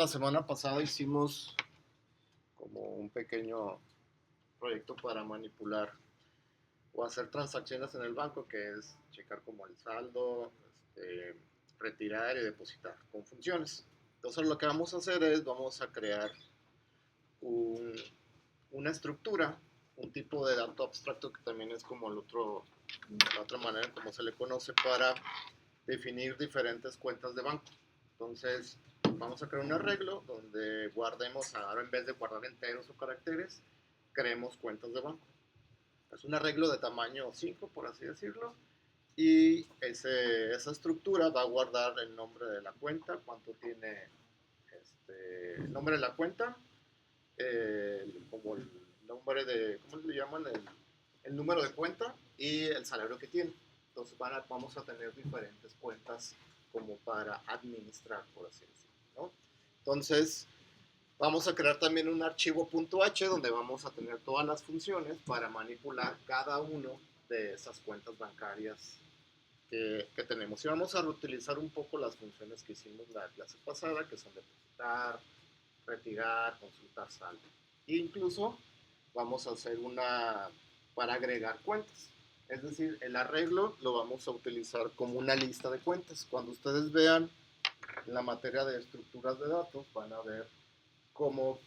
La semana pasada hicimos como un pequeño proyecto para manipular o hacer transacciones en el banco, que es checar como el saldo, retirar y depositar con funciones. Entonces lo que vamos a hacer es, vamos a crear un, una estructura, un tipo de dato abstracto que también es como la otra manera como se le conoce para definir diferentes cuentas de banco. Entonces vamos a crear un arreglo donde guardemos, ahora en vez de guardar enteros o caracteres, creemos cuentas de banco. Es un arreglo de tamaño 5, por así decirlo, y esa estructura va a guardar el nombre de la cuenta, cuánto tiene el nombre de la cuenta, como el nombre de, ¿cómo le llaman? El número de cuenta y el salario que tiene. Entonces vamos a tener diferentes cuentas como para administrar, por así decirlo, ¿no? Entonces vamos a crear también un archivo .h donde vamos a tener todas las funciones para manipular cada uno de esas cuentas bancarias que tenemos. Y vamos a reutilizar un poco las funciones que hicimos la clase pasada, que son depositar, retirar, consultar saldo. E incluso vamos a hacer una para agregar cuentas. Es decir, el arreglo lo vamos a utilizar como una lista de cuentas. Cuando ustedes vean en la materia de estructuras de datos, van a ver cómo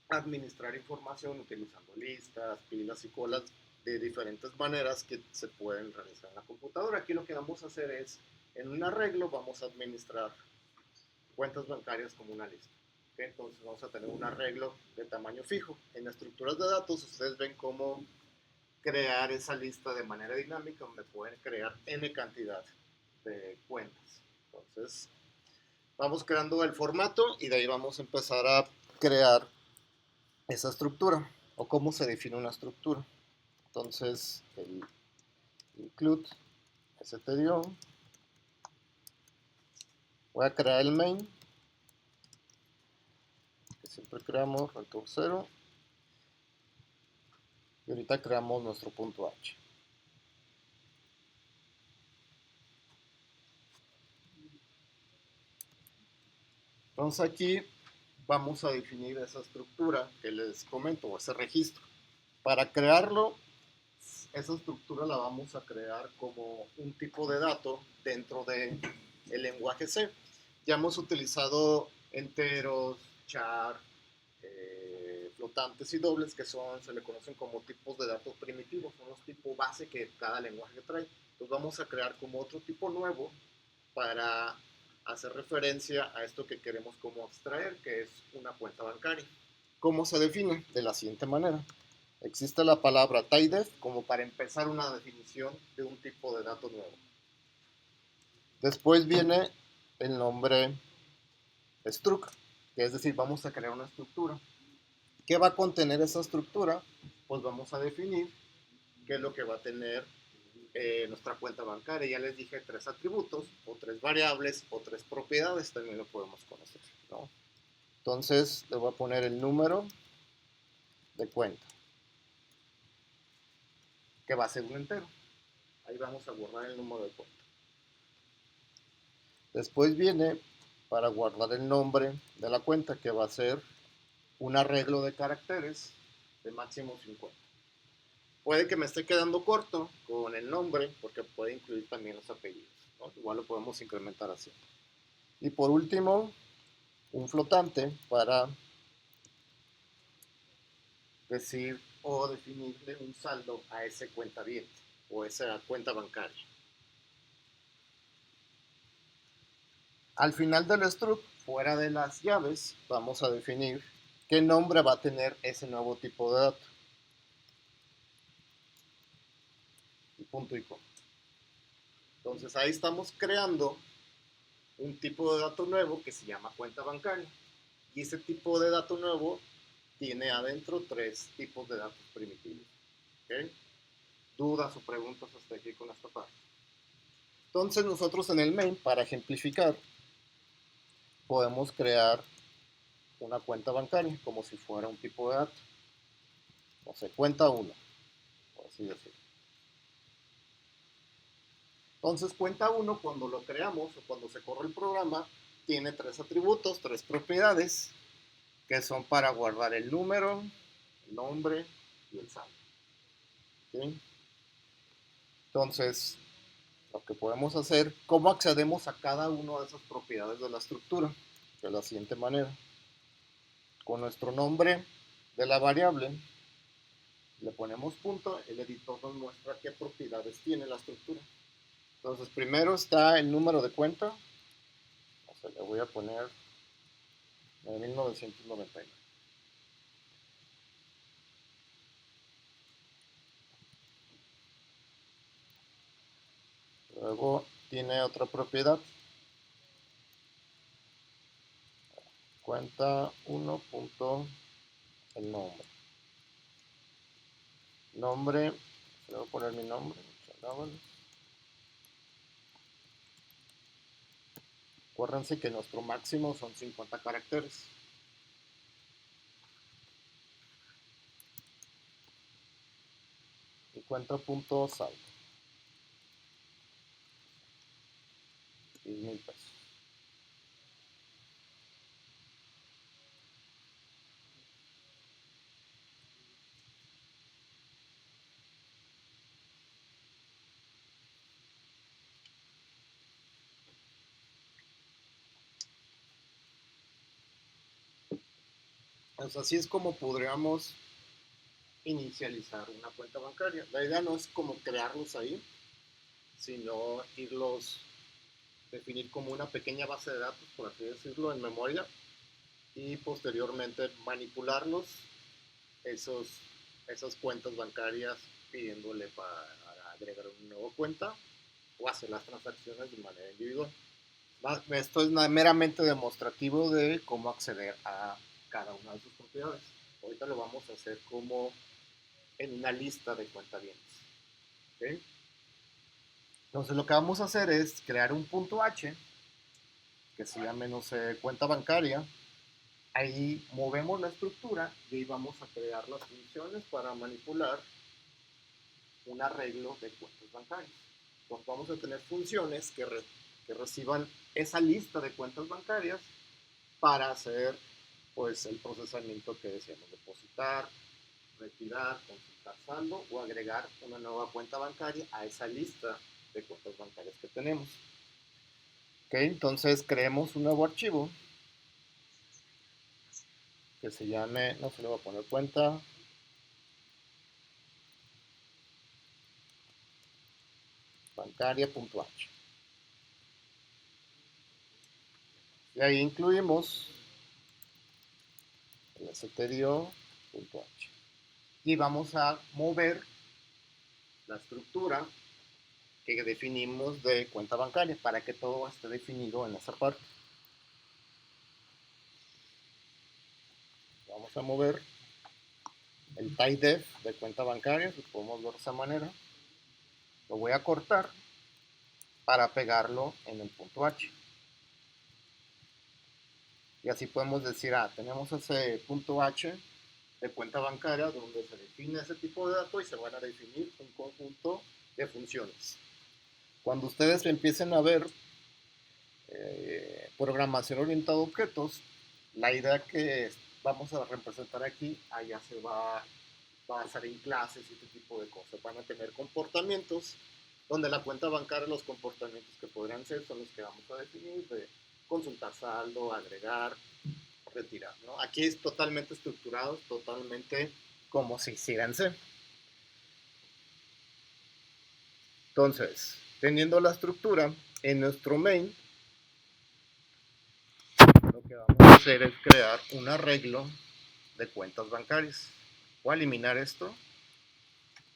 administrar información utilizando listas, pilas y colas de diferentes maneras que se pueden realizar en la computadora. Aquí lo que vamos a hacer es, en un arreglo vamos a administrar cuentas bancarias como una lista. ¿Okay? Entonces vamos a tener un arreglo de tamaño fijo. En estructuras de datos ustedes ven cómo crear esa lista de manera dinámica donde pueden crear n cantidad de cuentas. Entonces vamos creando el formato y de ahí vamos a empezar a crear esa estructura o cómo se define una estructura. Entonces el include stdio, voy a crear el main que siempre creamos return 0 y ahorita creamos nuestro punto h. Entonces aquí vamos a definir esa estructura que les comento, o ese registro. Para crearlo, esa estructura la vamos a crear como un tipo de dato dentro del lenguaje C. Ya hemos utilizado enteros, char, flotantes y dobles, que se le conocen como tipos de datos primitivos, son los tipos base que cada lenguaje trae. Entonces vamos a crear como otro tipo nuevo para hacer referencia a esto que queremos como abstraer, que es una cuenta bancaria. ¿Cómo se define? De la siguiente manera. Existe la palabra typedef como para empezar una definición de un tipo de dato nuevo. Después viene el nombre struct, que es decir, vamos a crear una estructura. ¿Qué va a contener esa estructura? Pues vamos a definir qué es lo que va a tener nuestra cuenta bancaria. Ya les dije 3 atributos, o 3 variables, o 3 propiedades, también lo podemos conocer, ¿no? Entonces le voy a poner el número de cuenta, que va a ser un entero. Ahí vamos a guardar el número de cuenta. Después viene para guardar el nombre de la cuenta, que va a ser un arreglo de caracteres de máximo 50. Puede que me esté quedando corto con el nombre, porque puede incluir también los apellidos, ¿no? Igual lo podemos incrementar así. Y por último, un flotante para decir o definirle un saldo a ese cuentaviente o esa cuenta bancaria. Al final del struct, fuera de las llaves, vamos a definir qué nombre va a tener ese nuevo tipo de dato. Y punto y coma. Entonces ahí estamos creando un tipo de dato nuevo que se llama cuenta bancaria. Y ese tipo de dato nuevo tiene adentro 3 tipos de datos primitivos. ¿Okay? ¿Dudas o preguntas hasta aquí con esta parte? Entonces nosotros en el main, para ejemplificar, podemos crear una cuenta bancaria como si fuera un tipo de dato. O sea, cuenta 1, por así decirlo. Entonces cuenta 1, cuando lo creamos o cuando se corre el programa, tiene 3 atributos, 3 propiedades, que son para guardar el número, el nombre y el saldo. ¿Sí? Entonces, lo que podemos hacer, ¿cómo accedemos a cada una de esas propiedades de la estructura? De la siguiente manera. Con nuestro nombre de la variable, le ponemos punto, el editor nos muestra qué propiedades tiene la estructura. Entonces, primero está el número de cuenta, o sea, le voy a poner 1999. Luego tiene otra propiedad, cuenta 1. El nombre. Nombre, le voy a poner mi nombre. Acuérdense que nuestro máximo son 50 caracteres. Y cuenta punto saldo. 10,000 pesos. Pues así es como podríamos inicializar una cuenta bancaria. La idea no es como crearlos ahí, sino definir como una pequeña base de datos, por así decirlo, en memoria, y posteriormente manipularlos, esas cuentas bancarias, pidiéndole para agregar una nueva cuenta o hacer las transacciones de manera individual. Esto es meramente demostrativo de cómo acceder a cada una de sus propiedades. Ahorita lo vamos a hacer como en una lista de cuentavientes. ¿Okay? Entonces lo que vamos a hacer es crear un punto H que se llame, no sé, cuenta bancaria. Ahí movemos la estructura y ahí vamos a crear las funciones para manipular un arreglo de cuentas bancarias. Entonces vamos a tener funciones que reciban esa lista de cuentas bancarias para hacer pues el procesamiento que decíamos, depositar, retirar, consultar saldo o agregar una nueva cuenta bancaria a esa lista de cuentas bancarias que tenemos. Ok, entonces creemos un nuevo archivo que se llame, no se le va a poner cuenta bancaria.h. Y ahí incluimos el stdio.h. Y vamos a mover la estructura que definimos de cuenta bancaria para que todo esté definido en esa parte. Vamos a mover el typedef de cuenta bancaria, lo podemos ver de esa manera. Lo voy a cortar para pegarlo en el punto H. Y así podemos decir, tenemos ese punto H de cuenta bancaria donde se define ese tipo de datos y se van a definir un conjunto de funciones. Cuando ustedes empiecen a ver programación orientada a objetos, la idea que vamos a representar aquí, allá se va a basar en clases y este tipo de cosas. Van a tener comportamientos donde la cuenta bancaria, los comportamientos que podrían ser son los que vamos a definir, de consultar saldo, agregar, retirar, ¿no? Aquí es totalmente estructurado, totalmente como si hiciera en C. Entonces, teniendo la estructura en nuestro main, lo que vamos a hacer es crear un arreglo de cuentas bancarias. Voy a eliminar esto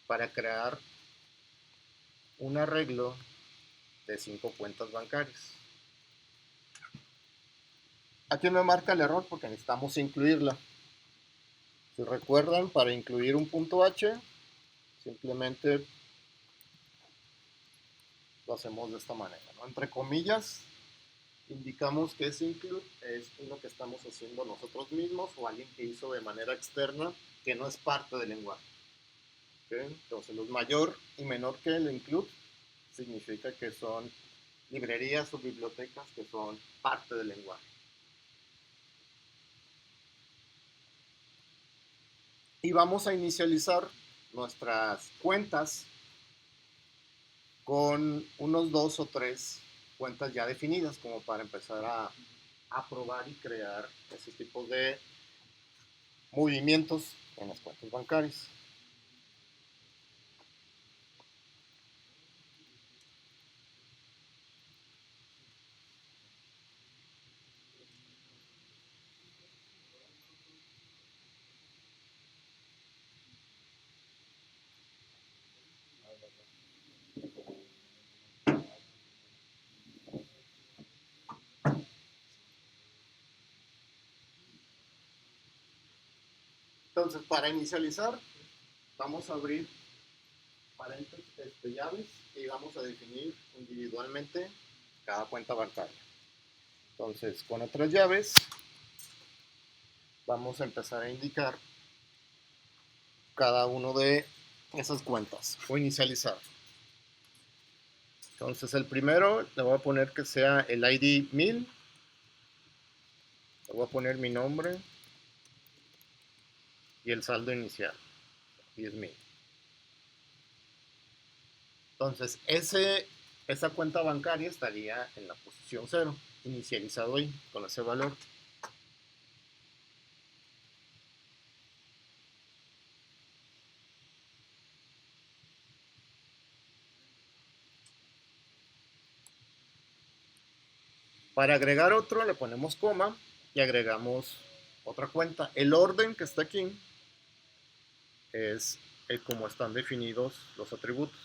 para crear un arreglo de 5 cuentas bancarias. Aquí me marca el error porque necesitamos incluirla. Si recuerdan, para incluir un punto H, simplemente lo hacemos de esta manera, ¿no? Entre comillas, indicamos que ese include es uno que estamos haciendo nosotros mismos o alguien que hizo de manera externa que no es parte del lenguaje. ¿Okay? Entonces, los mayor y menor que el include significa que son librerías o bibliotecas que son parte del lenguaje. Y vamos a inicializar nuestras cuentas con unos 2 o 3 cuentas ya definidas como para empezar a probar y crear ese tipo de movimientos en las cuentas bancarias. Entonces, para inicializar, vamos a abrir paréntesis, llaves y vamos a definir individualmente cada cuenta bancaria. Entonces, con otras llaves, vamos a empezar a indicar cada uno de esas cuentas o inicializar. Entonces, el primero le voy a poner que sea el ID 1000. Le voy a poner mi nombre y el saldo inicial, 10,000. Entonces, esa cuenta bancaria estaría en la posición 0, inicializado ahí, con ese valor. Para agregar otro, le ponemos coma y agregamos otra cuenta. El orden que está aquí es como están definidos los atributos.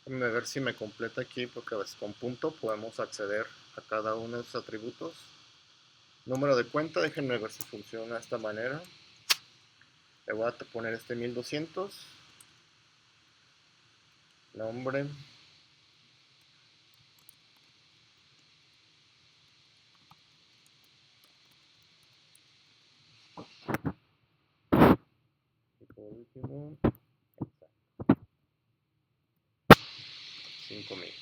Déjenme ver si me completa aquí, porque a veces con punto podemos acceder a cada uno de esos atributos. Número de cuenta, déjenme ver si funciona de esta manera. Le voy a poner este 1200. Nombre. Y por último, 5000.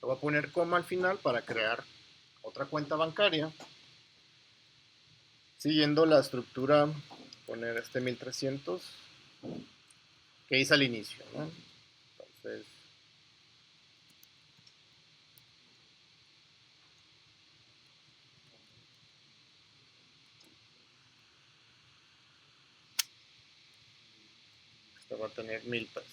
Le voy a poner coma al final para crear otra cuenta bancaria. Siguiendo la estructura, poner este 1300 que hice al inicio, ¿no? Entonces, esto va a tener 1000 pesos.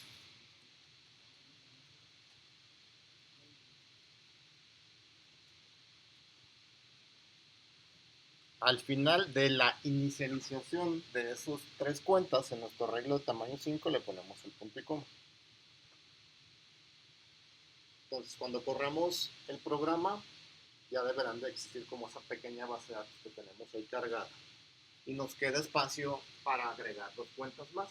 Al final de la inicialización de esos 3 cuentas, en nuestro arreglo de tamaño 5 le ponemos el punto y coma. Entonces, cuando corramos el programa, ya deberán de existir como esa pequeña base de datos que tenemos ahí cargada. Y nos queda espacio para agregar 2 cuentas más.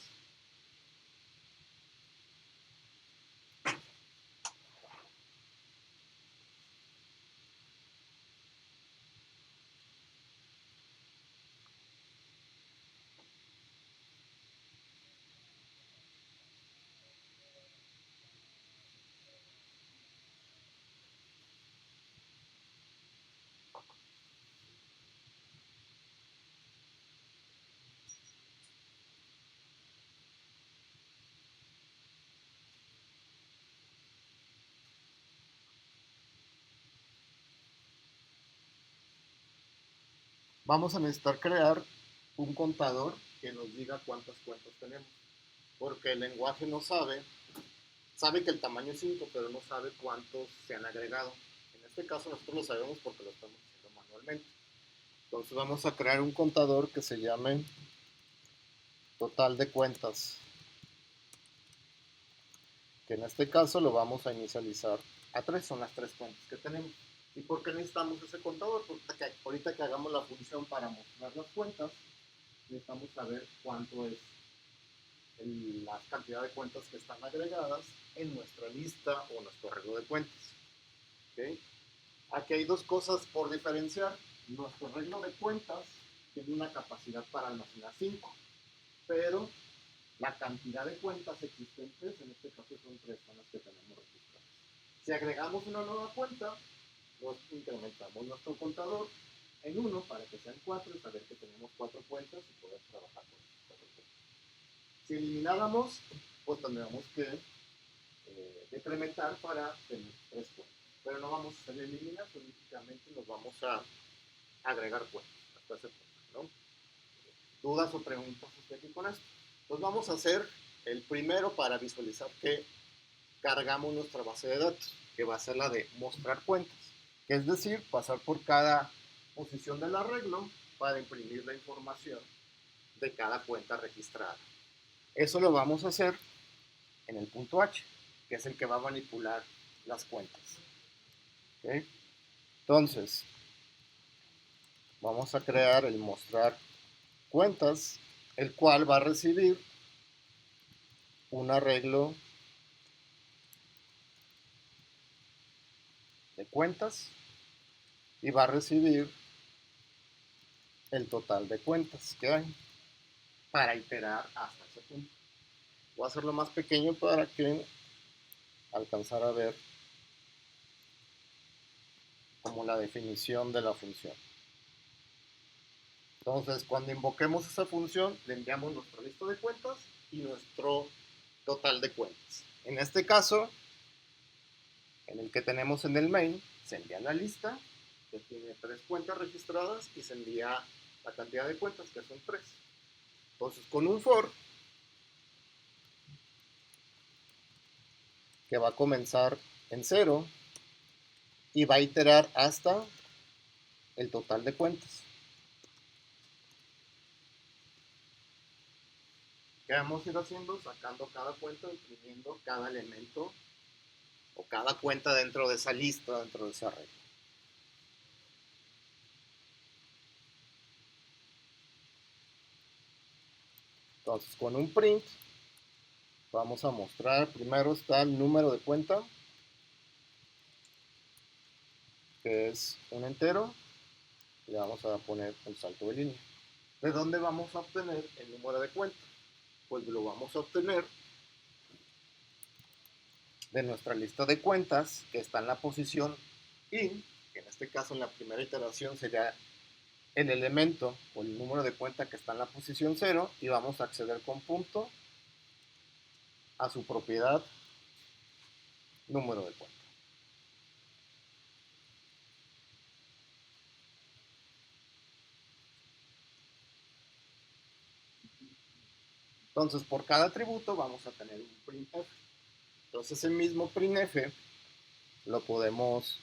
Vamos a necesitar crear un contador que nos diga cuántas cuentas tenemos. Porque el lenguaje no sabe que el tamaño es 5, pero no sabe cuántos se han agregado. En este caso nosotros lo sabemos porque lo estamos haciendo manualmente. Entonces vamos a crear un contador que se llame total de cuentas, que en este caso lo vamos a inicializar a 3, son las 3 cuentas que tenemos. ¿Y por qué necesitamos ese contador? Porque ahorita que hagamos la función para mostrar las cuentas, necesitamos saber cuánto es la cantidad de cuentas que están agregadas en nuestra lista o nuestro arreglo de cuentas. ¿Okay? Aquí hay dos cosas por diferenciar. Nuestro arreglo de cuentas tiene una capacidad para almacenar 5, pero la cantidad de cuentas existentes, en este caso son 3, son las que tenemos registradas. Si agregamos una nueva cuenta, nos incrementamos nuestro contador en 1 para que sean 4 y saber que tenemos 4 cuentas y poder trabajar con esas 4 cuentas. Si elimináramos, pues tendríamos que decrementar para tener 3 cuentas. Pero no vamos a hacer eliminación, únicamente nos vamos a agregar cuentas hasta ese punto, ¿no? ¿Dudas o preguntas aquí con esto? Pues vamos a hacer el primero para visualizar que cargamos nuestra base de datos, que va a ser la de mostrar cuentas, que es decir, pasar por cada posición del arreglo para imprimir la información de cada cuenta registrada. Eso lo vamos a hacer en el punto H, que es el que va a manipular las cuentas. ¿Okay? Entonces, vamos a crear el mostrar cuentas, el cual va a recibir un arreglo de cuentas y va a recibir el total de cuentas que hay para iterar hasta ese punto. Voy a hacerlo más pequeño para que alcanzar a ver como la definición de la función. Entonces, cuando invoquemos esa función, le enviamos nuestra lista de cuentas y nuestro total de cuentas. En este caso, en el que tenemos en el main, se envía la lista, que tiene 3 cuentas registradas, y se envía la cantidad de cuentas, que son 3. Entonces, con un for, que va a comenzar en 0, y va a iterar hasta el total de cuentas. ¿Qué vamos a ir haciendo? Sacando cada cuenta, imprimiendo cada elemento o cada cuenta dentro de esa lista, dentro de esa regla. Entonces, con un print, vamos a mostrar, primero está el número de cuenta, que es un entero, y le vamos a poner un salto de línea. ¿De dónde vamos a obtener el número de cuenta? Pues lo vamos a obtener de nuestra lista de cuentas, que está en la posición in, que en este caso en la primera iteración sería el elemento o el número de cuenta que está en la posición 0, y vamos a acceder con punto a su propiedad número de cuenta. Entonces, por cada atributo vamos a tener un printf. Entonces, ese mismo printf lo podemos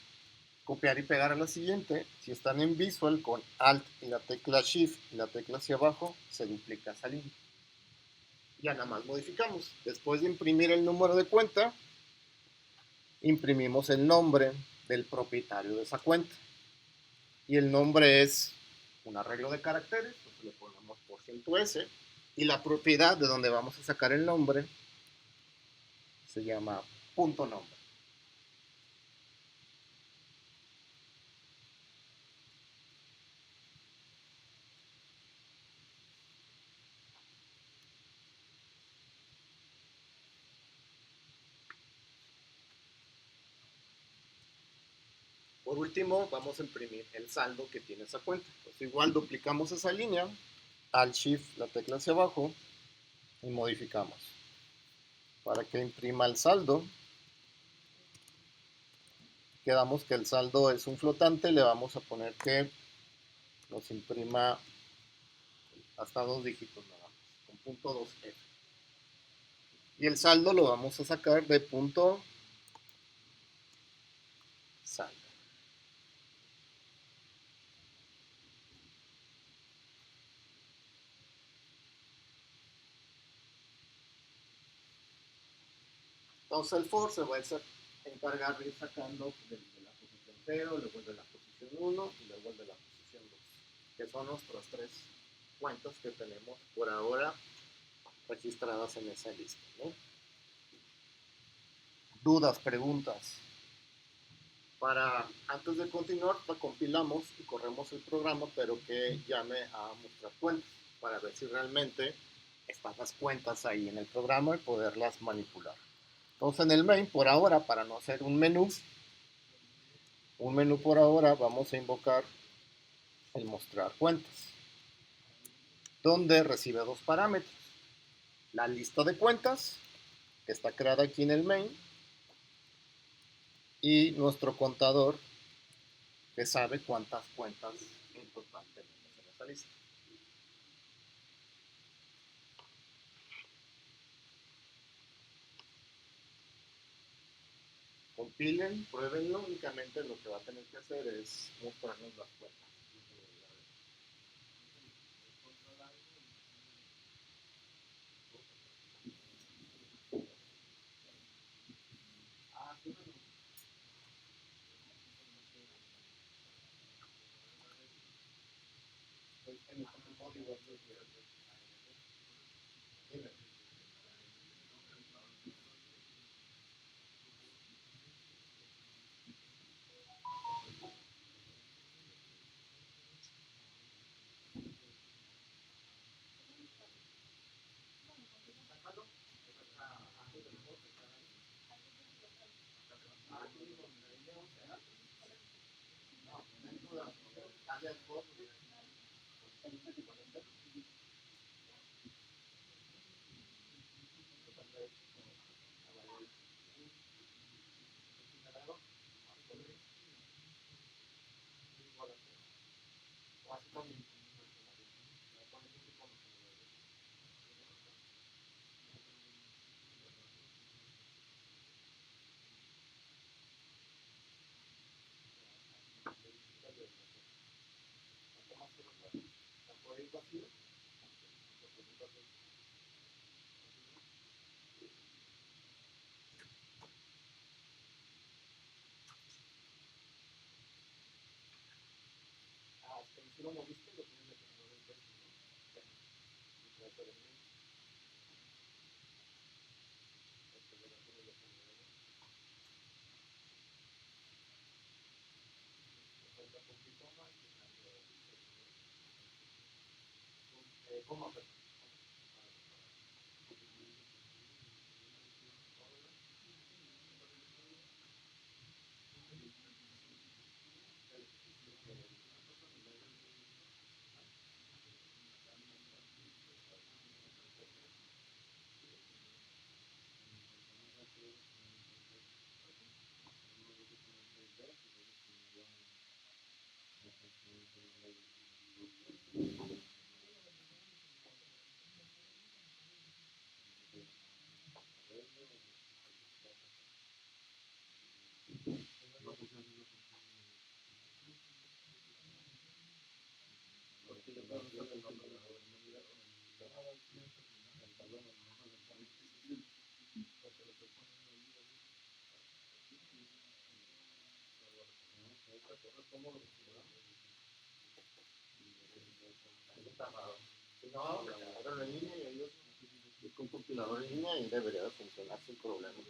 copiar y pegar a la siguiente. Si están en Visual, con Alt y la tecla Shift y la tecla hacia abajo, se duplica esa línea. Ya nada más modificamos. Después de imprimir el número de cuenta, imprimimos el nombre del propietario de esa cuenta. Y el nombre es un arreglo de caracteres, entonces le ponemos %S. Y la propiedad de donde vamos a sacar el nombre se llama punto nombre. Por último, vamos a imprimir el saldo que tiene esa cuenta. Pues igual duplicamos esa línea, Alt Shift, la tecla hacia abajo, y modificamos. Para que imprima el saldo, quedamos que el saldo es un flotante, le vamos a poner que nos imprima hasta 2 dígitos nada más, con punto 2F. Y el saldo lo vamos a sacar de punto saldo. Entonces el for se va a encargar de ir sacando desde la posición 0, luego el de la posición 1 y luego el de la posición 2, que son nuestras 3 cuentas que tenemos por ahora registradas en esa lista, ¿no? Dudas, preguntas. Antes de continuar, compilamos y corremos el programa, pero que llame a mostrar cuentas para ver si realmente están las cuentas ahí en el programa y poderlas manipular. Entonces en el main, por ahora, para no hacer un menú por ahora, vamos a invocar el mostrar cuentas, donde recibe dos parámetros. La lista de cuentas, que está creada aquí en el main, y nuestro contador, que sabe cuántas cuentas en total tenemos en esa lista. Compilen, pruébenlo, únicamente lo que va a tener que hacer es mostrarnos las cuentas. En el código, dime. Si lo moviste, lo tienes que mover el peso, ¿cómo hacer? Si no, háganlo en línea y ellos con un compilador en línea y debería de funcionar sin problemas.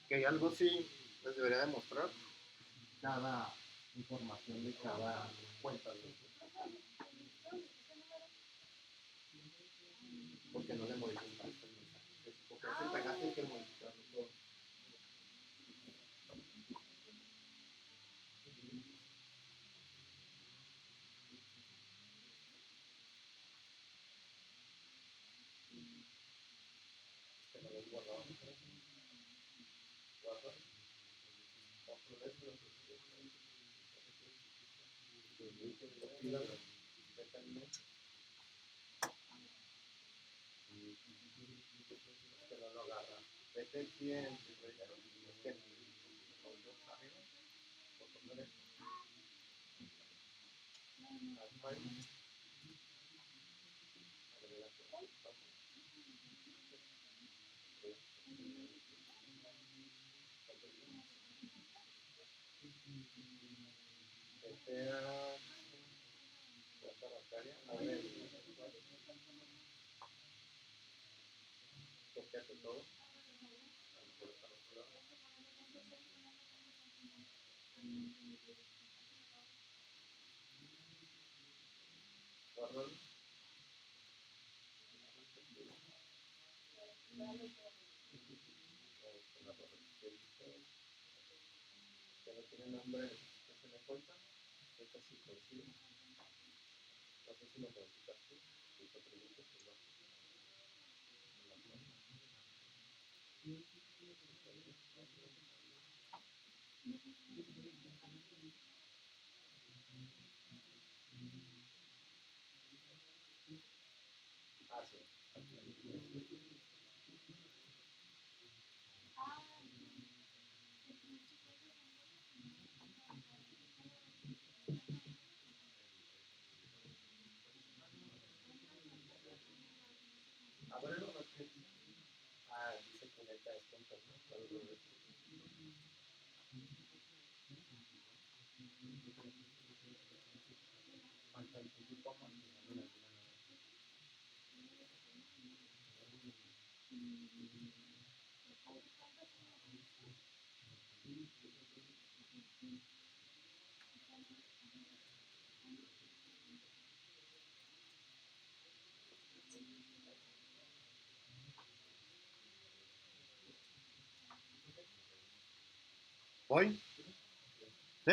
Que algo sí les debería demostrar cada información de cada cuenta, porque no le modificaste el mensaje. Porque ese pegaste hay que modificarlo todo. Que no lo he guardado. que no lo agarra. Vete aquí en por poner esto. Vete a cuenta bancaria, abre el copiate todo. Guárdalo. Que no tiene nombre, que se me falta. Es casi conocido. No sé si lo modificaste. Si te preguntas, pues lo hace. Ábrelo, no sé. Ah, dice que neta es tonto, ¿no? Falta el típico más. ¿Voy? ¿Sí?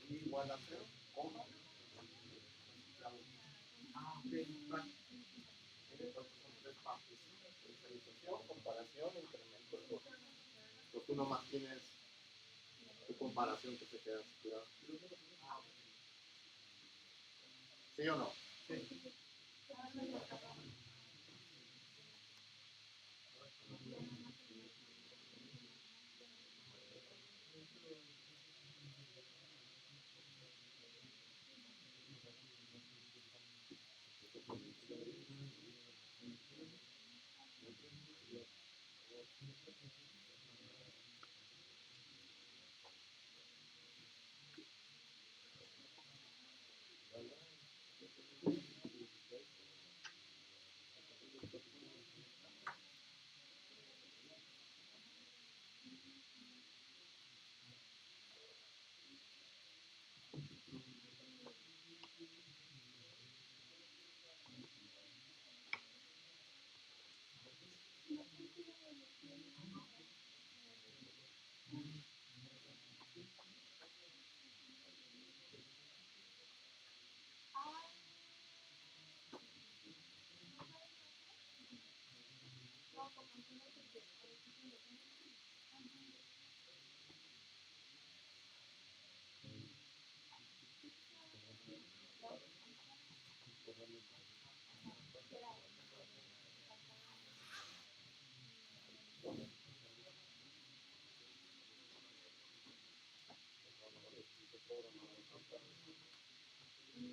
Igual a 0, coma. Entonces son tres partes. Visualización, comparación, incremento. Pues tú nomás tienes tu comparación que se queda saturada. ¿Sí o no? Sí.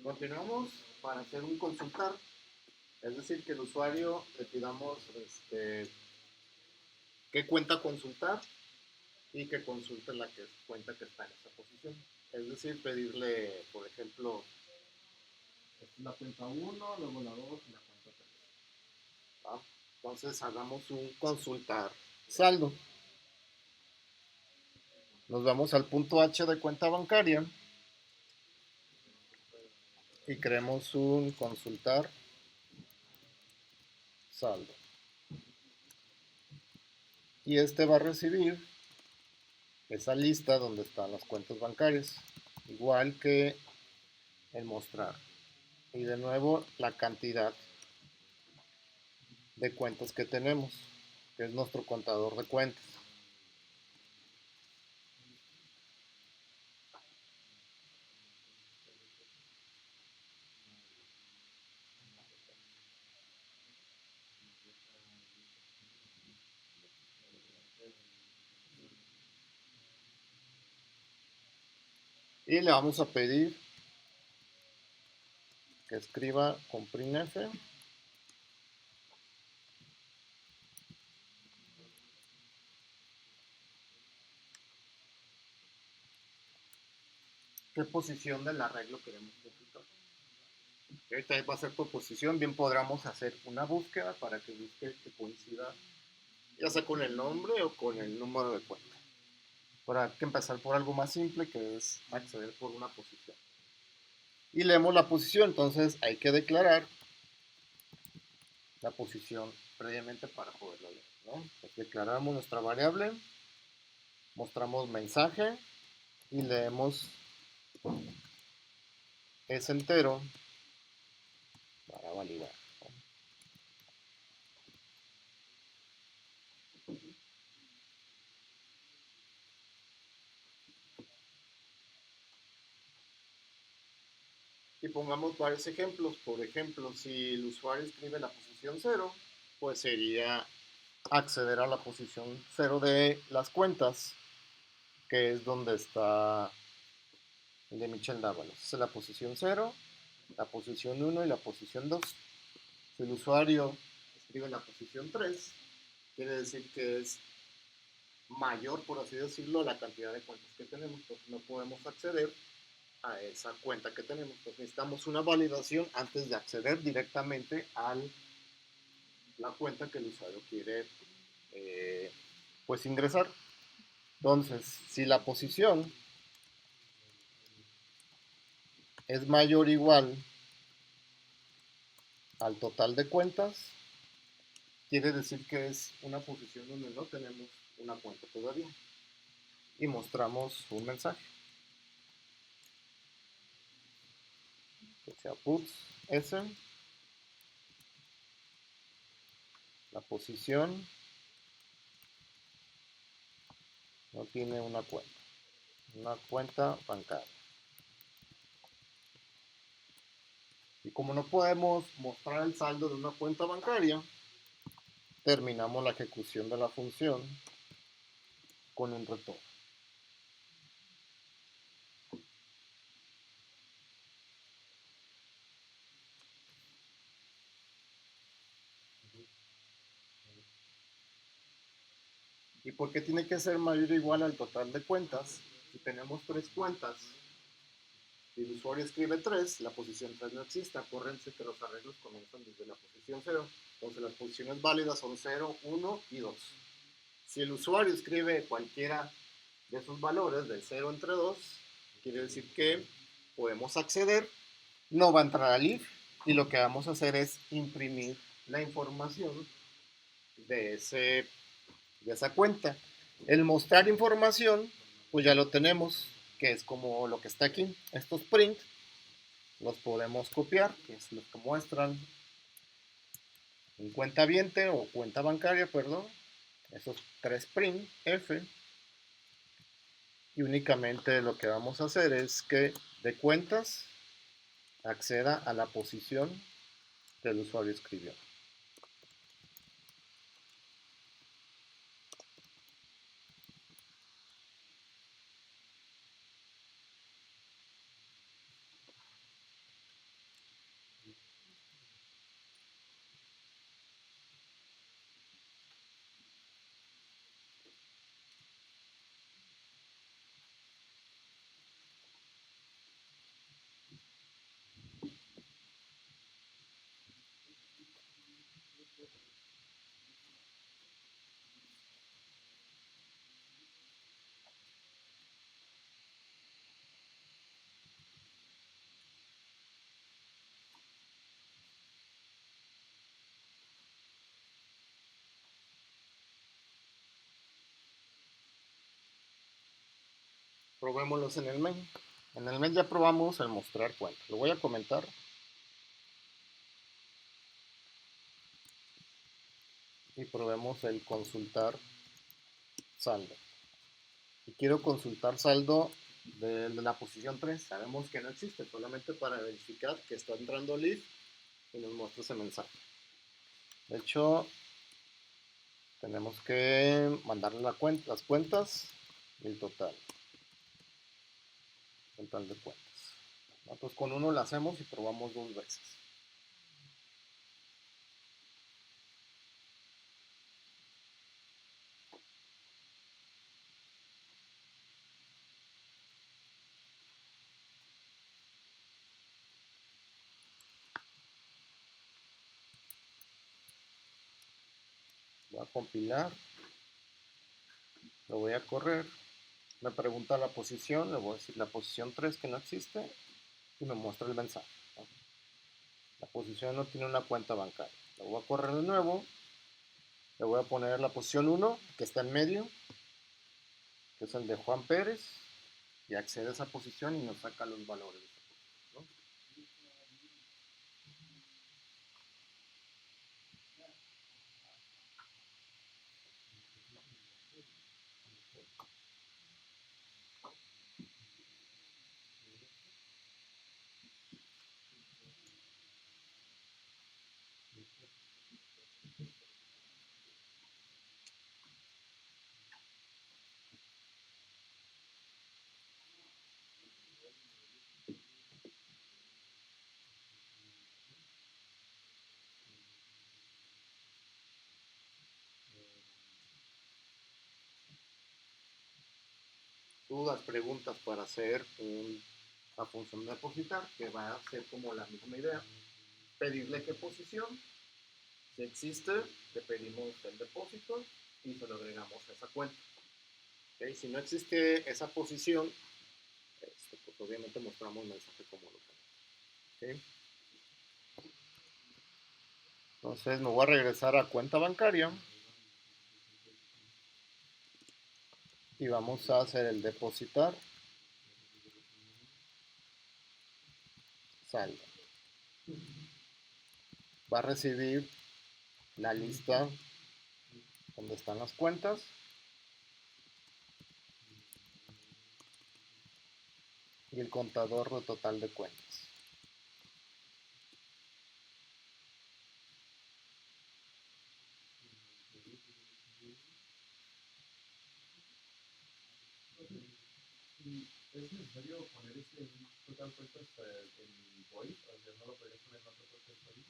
Continuamos para hacer un consultar. Es decir, que el usuario le pidamos qué cuenta consultar y que consulte la que cuenta que está en esa posición. Es decir, pedirle, por ejemplo, la cuenta 1, luego la 2 y la cuenta 3. ¿Va? Entonces hagamos un consultar saldo. Nos vamos al punto H de cuenta bancaria y creemos un consultar saldo. Y este va a recibir esa lista donde están las cuentas bancarias, igual que el mostrar. Y de nuevo la cantidad de cuentas que tenemos, que es nuestro contador de cuentas. Y le vamos a pedir que escriba con printf qué posición del arreglo queremos computar. Ahorita va a ser por posición, bien podríamos hacer una búsqueda para que busque que coincida ya sea con el nombre o con el número de cuenta. Pero hay que empezar por algo más simple, que es acceder por una posición. Y leemos la posición, entonces hay que declarar la posición previamente para poderlo leer, ¿no? Pues declaramos nuestra variable, mostramos mensaje y leemos es entero para validar, ¿no? Y pongamos varios ejemplos. Por ejemplo, si el usuario escribe la posición 0, pues sería acceder a la posición 0 de las cuentas, que es donde está el de Michel Dávalos. Es la posición 0, la posición 1 y la posición 2. Si el usuario escribe la posición 3, quiere decir que es mayor, por así decirlo, la cantidad de cuentas que tenemos. Entonces no podemos acceder a esa cuenta que tenemos. Entonces necesitamos una validación antes de acceder directamente a la cuenta que el usuario quiere pues ingresar. Entonces, si la posición es mayor o igual al total de cuentas, quiere decir que es una posición donde no tenemos una cuenta todavía. Y mostramos un mensaje. Que sea puts s, la posición no tiene una cuenta bancaria. Y como no podemos mostrar el saldo de una cuenta bancaria, terminamos la ejecución de la función con un retorno. ¿Y por qué tiene que ser mayor o igual al total de cuentas? Si tenemos tres cuentas, si el usuario escribe 3, la posición 3 no existe. Acuérdense que los arreglos comienzan desde la posición 0. Entonces las posiciones válidas son 0, 1 y 2. Si el usuario escribe cualquiera de esos valores, del 0 entre 2, quiere decir que podemos acceder, no va a entrar al if y lo que vamos a hacer es imprimir la información de, de esa cuenta. El mostrar información, pues ya lo tenemos, que es como lo que está aquí. Estos print los podemos copiar, que es lo que muestran en cuenta viente o cuenta bancaria, perdón. Esos tres print F. Y únicamente lo que vamos a hacer es que de cuentas acceda a la posición que el usuario escribió. probémoslos en el main. En el main ya probamos el mostrar cuenta. Lo voy a comentar. Y probemos el consultar saldo. Y quiero consultar saldo de la posición 3. Sabemos que no existe, solamente para verificar que está entrando lead y nos muestra ese mensaje. De hecho, tenemos que mandarle las cuentas y el total de cuentas. Entonces con uno lo hacemos y probamos 2 veces. Voy a compilar, lo voy a correr, me pregunta la posición, le voy a decir la posición 3 que no existe y me muestra el mensaje. La posición no tiene una cuenta bancaria. Lo voy a correr de nuevo, le voy a poner la posición 1 que está en medio, que es el de Juan Pérez, y accede a esa posición y nos saca los valores. ¿No? Dudas, preguntas para hacer la función de depositar, que va a ser como la misma idea. Pedirle qué posición, si existe, le pedimos el depósito y se lo agregamos a esa cuenta. ¿Okay? Si no existe esa posición, pues obviamente mostramos el mensaje como lo tenemos. ¿Okay? Entonces me voy a regresar a cuenta bancaria y vamos a hacer el depositar saldo. Va a recibir la lista donde están las cuentas y el contador de total de cuentas. ¿Es necesario poner ese total cuentas en void? O sea, ¿no lo podrías poner en otro proceso ahí?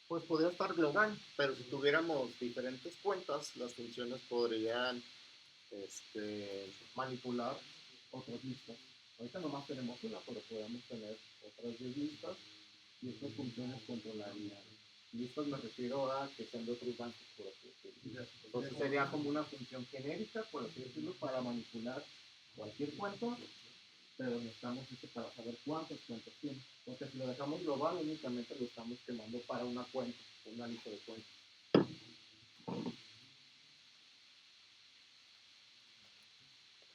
Pues podría estar global, pero si tuviéramos diferentes cuentas, las funciones podrían manipular otras listas. Ahorita nomás tenemos una, pero podemos tener otras 10 listas y estas funciones controlarían. Listas me refiero a que sean de otros bancos, por así decirlo. Entonces sería como una función genérica, por así decirlo, para manipular cualquier cuenta, pero necesitamos para saber cuántas cuentas tiene. Porque si lo dejamos global, únicamente lo estamos quemando para una cuenta, una lista de cuentas.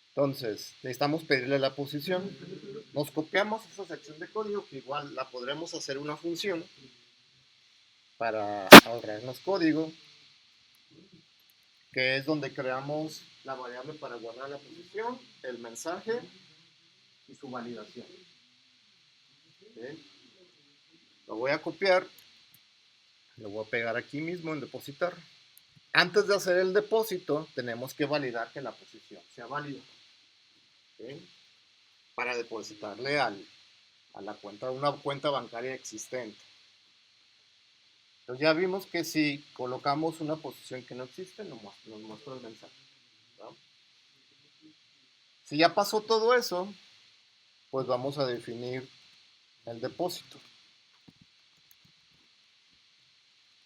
Entonces, necesitamos pedirle la posición. Nos copiamos esa sección de código, que igual la podremos hacer una función para ahorrarnos código, que es donde creamos la variable para guardar la posición, el mensaje y su validación. ¿Okay? Lo voy a copiar, lo voy a pegar aquí mismo en depositar. Antes de hacer el depósito, tenemos que validar que la posición sea válida. ¿Okay? Para depositarle a la cuenta, una cuenta bancaria existente. Entonces ya vimos que si colocamos una posición que no existe, nos muestra el mensaje. ¿No? Si ya pasó todo eso, pues vamos a definir el depósito,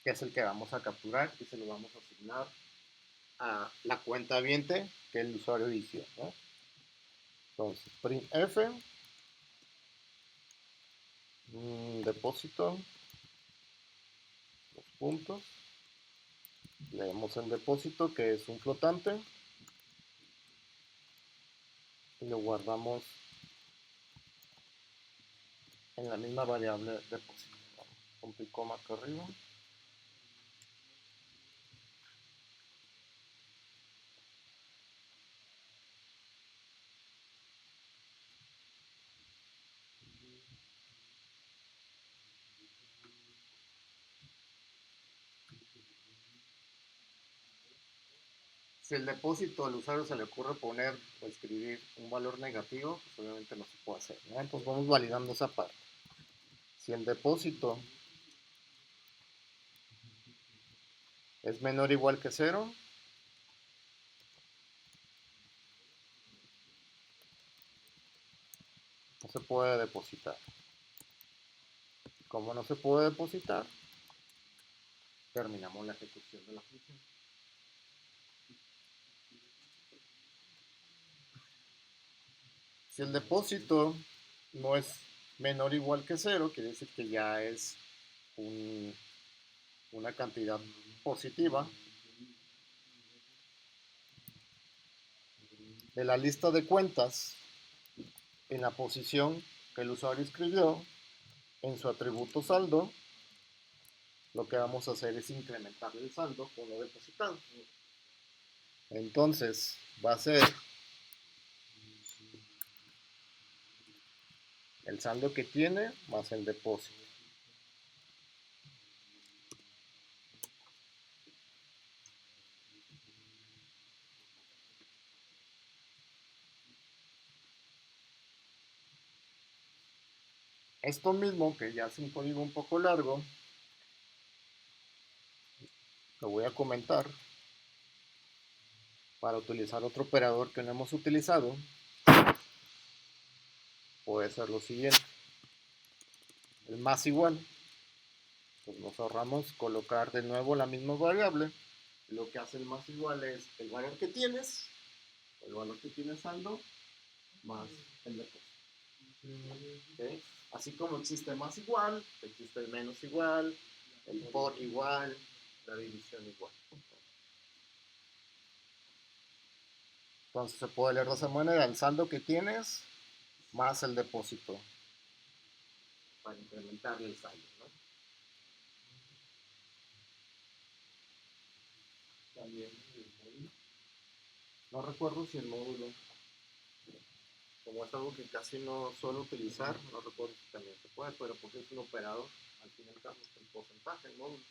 que es el que vamos a capturar y se lo vamos a asignar a la cuenta viente que el usuario inició. ¿No? Entonces, printf, depósito, los puntos, leemos el depósito que es un flotante, y lo guardamos en la misma variable depósito. Un picoma acá arriba. Si el depósito al usuario se le ocurre poner o escribir un valor negativo, pues obviamente no se puede hacer, ¿no? Entonces vamos validando esa parte. Si el depósito es menor o igual que 0, no se puede depositar. Como no se puede depositar, terminamos la ejecución de la función. Si el depósito no es menor o igual que 0, quiere decir que ya es una cantidad positiva. De la lista de cuentas, en la posición que el usuario escribió, en su atributo saldo, lo que vamos a hacer es incrementar el saldo con lo depositado. Entonces, va a ser el saldo que tiene más el depósito. Esto mismo, que ya es un código un poco largo, lo voy a comentar para utilizar otro operador que no hemos utilizado. Puede ser lo siguiente: el más igual. Pues nos ahorramos colocar de nuevo la misma variable. Lo que hace el más igual es el valor que tienes, el valor que tienes saldo, más el depósito. ¿Okay? Así como existe el más igual, existe el menos igual, el por igual, la división igual. Entonces se puede leer de esa manera: el saldo que tienes más el depósito, para incrementar el saldo, ¿no? También el módulo. No recuerdo si el módulo, como es algo que casi no suelo utilizar, no recuerdo si también se puede, pero porque es un operador, al fin y al cabo es el porcentaje, el módulo.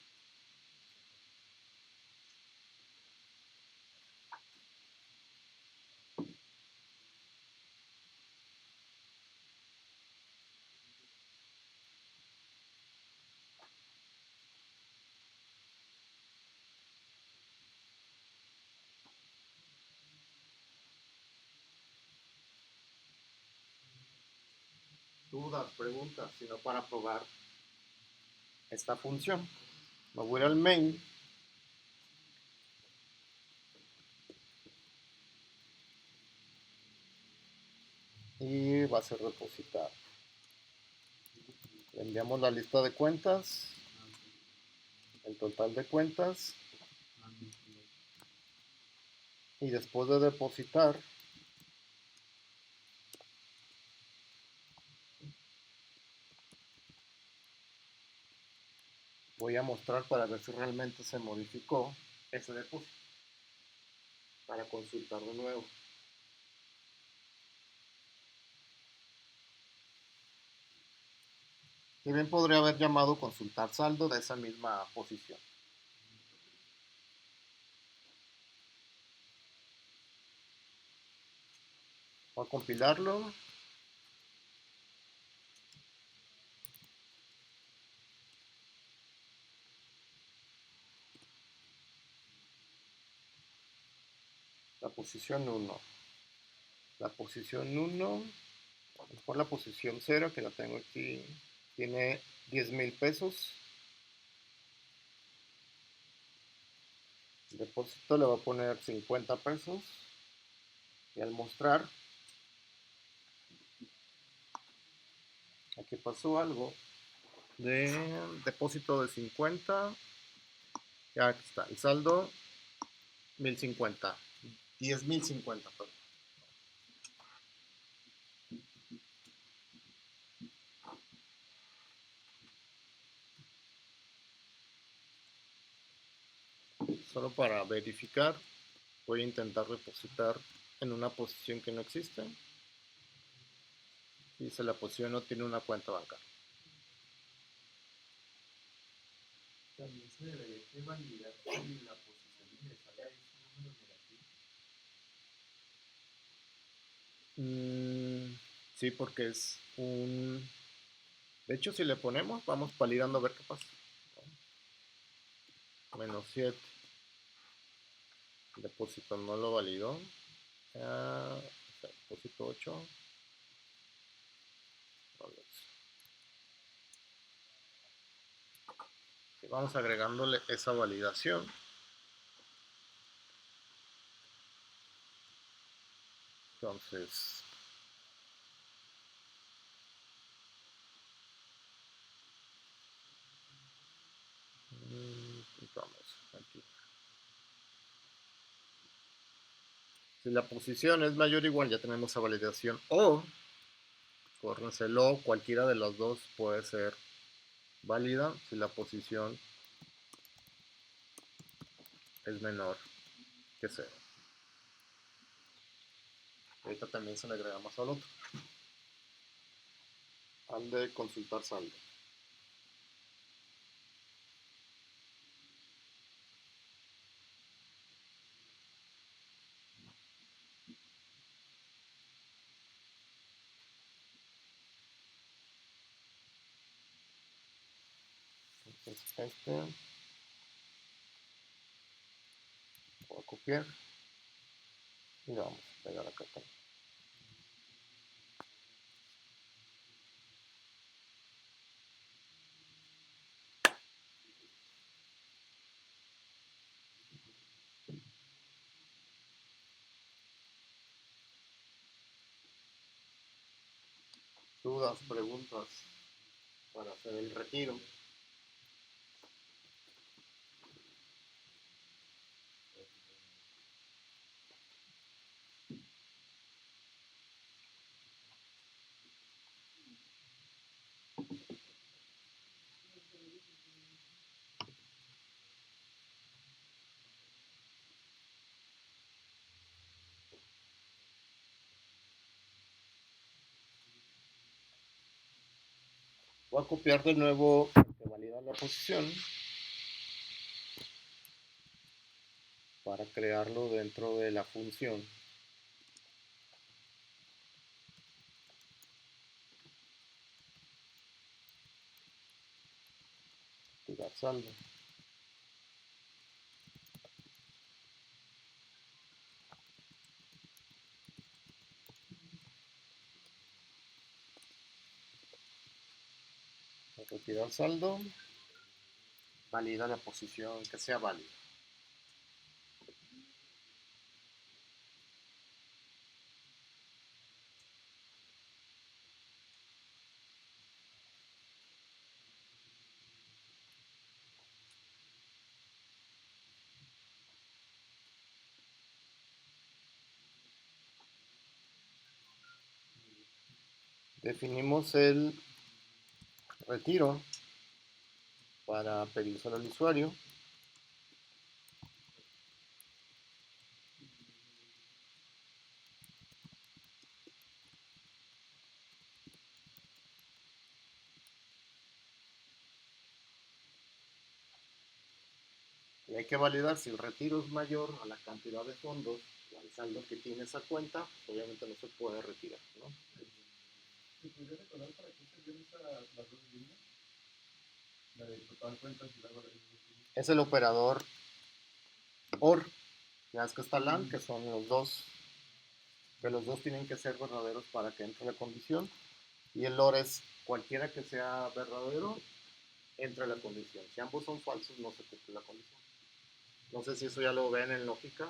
Dudas, preguntas, sino para probar esta función. Me voy al main y va a ser depositar. Le enviamos la lista de cuentas, el total de cuentas, y después de depositar voy a mostrar para ver si realmente se modificó ese depósito, para consultar de nuevo. Si bien podría haber llamado consultar saldo de esa misma posición. Voy a compilarlo. La posición 1. La posición 1, por la posición 0, que la tengo aquí, tiene 10,000 pesos. El depósito le voy a poner 50 pesos. Y al mostrar, aquí pasó algo de depósito de 50. Ya aquí está, el saldo 1050. 10,050, perdón. solo para verificar, voy a intentar depositar en una posición que no existe. Y si la posición no tiene una cuenta bancaria. También se debería de validar si la posición ingresada es un número negativo. Sí, porque es un... De hecho, si le ponemos, vamos validando a ver qué pasa. -7. Depósito no lo validó. Depósito 8. Y vamos agregándole esa validación. Entonces, vamos aquí. Si la posición es mayor o igual, ya tenemos esa validación. O, córrenselo, cualquiera de los dos puede ser válida si la posición es menor que 0. Ahorita también se le agregamos al otro. Al de consultar saldo. Entonces voy a copiar y lo vamos a pegar acá también. Dudas, preguntas para hacer el retiro. Voy a copiar de nuevo que valida la posición para crearlo dentro de la función. Tirar saldo. Retirar saldo. Valida la posición que sea válida. Definimos el retiro para pedírselo al usuario. Y hay que validar si el retiro es mayor a la cantidad de fondos o al saldo que tiene esa cuenta, obviamente no se puede retirar, ¿no? ¿Me podría recordar para qué servían las dos líneas? La de total cuentas y luego la de dos líneas. Es el operador OR. Ya es que está LAN, que son los dos, que los dos tienen que ser verdaderos para que entre la condición. Y el OR es cualquiera que sea verdadero, entra la condición. Si ambos son falsos, no se cumple la condición. No sé si eso ya lo ven en lógica,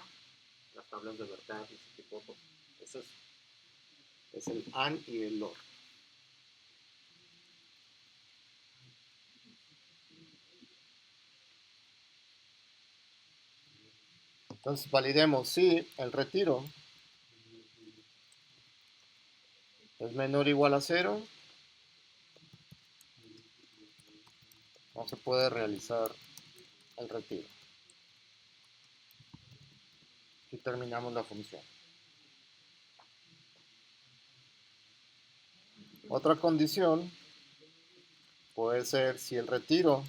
las tablas de verdad, ese tipo de cosas. Ese es el AND y el OR. Entonces validemos si el retiro es menor o igual a 0, no se puede realizar el retiro. terminamos la función. Otra condición puede ser si el retiro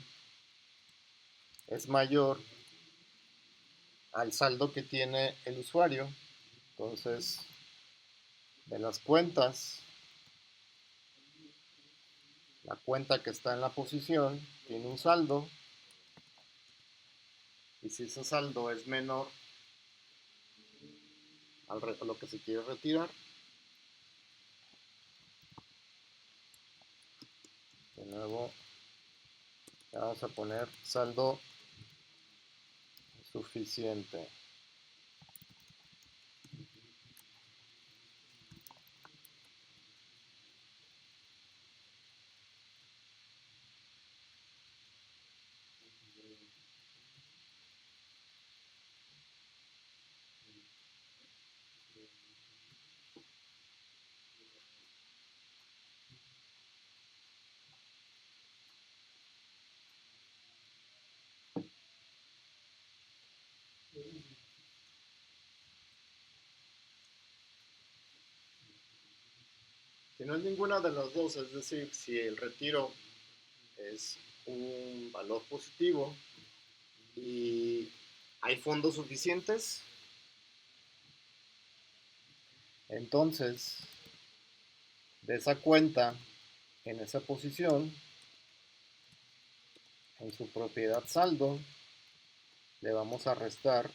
es mayor al saldo que tiene el usuario. Entonces, de las cuentas, la cuenta que está en la posición tiene un saldo, y si ese saldo es menor a lo que se quiere retirar, de nuevo le vamos a poner saldo suficiente. Si no es ninguna de las dos, es decir, si el retiro es un valor positivo y hay fondos suficientes, entonces de esa cuenta en esa posición, en su propiedad saldo, le vamos a restar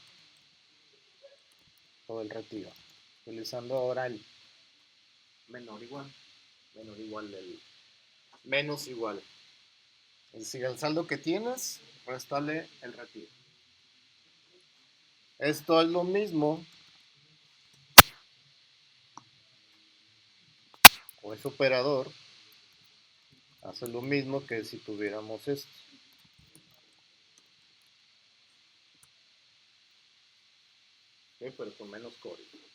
todo el retiro, utilizando ahora el menor igual, el menos igual. Es decir, el saldo que tienes, restale el retiro. Esto es lo mismo, o ese operador hace lo mismo que si tuviéramos esto. ¿Okay? Pero con menos código.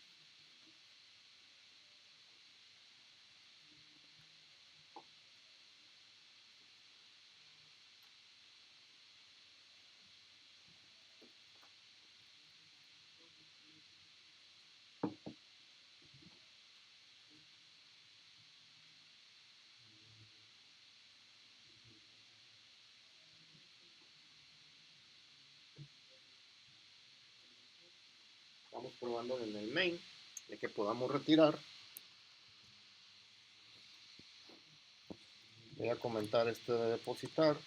Estamos probando en el main de que podamos retirar. Voy a comentar este de depositar.